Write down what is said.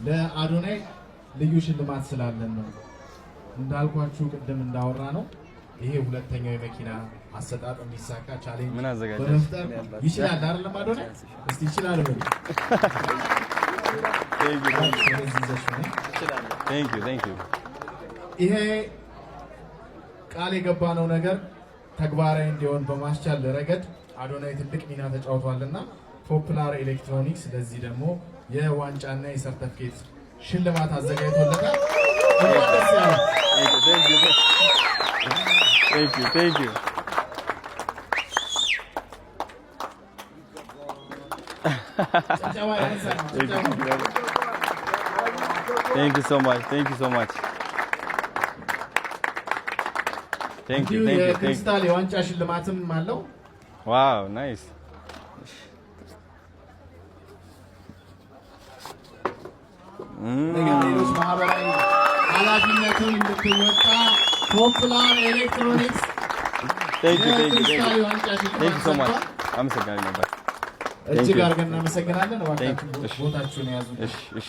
ለአዶናይ ልዩ ሽልማት ስላለን ነው። እንዳልኳችሁ ቅድም እንዳወራ ነው ይሄ ሁለተኛው የመኪና አሰጣጥ እንዲሳካ ቻሌንጅ በመፍጠር ይችላል አይደለም አዶናይ? እስቲ ይችላል ወይ? Thank you. ይሄ ቃል የገባነው ነገር ተግባራዊ እንዲሆን በማስቻል ረገድ አዶናይ ትልቅ ሚና ተጫውቷልና ፖፑላር ኤሌክትሮኒክስ ለዚህ ደግሞ የዋንጫና የሰርተፊኬት ሽልማት አዘጋጅቶለታል። Thank you. Thank you so much. Thank you. የክሪስታል የዋንጫ ሽልማትም አለው። Wow, nice. ሌሎች ማህበራዊ ኃላፊነቱን እንድትወጣ ፖፑላር ኤሌክትሮኒክስ Thank you so much. አመሰግናለሁ። እጅግ አድርገን እናመሰግናለን። እባካችሁ ቦታችሁን ያዙ። እሺ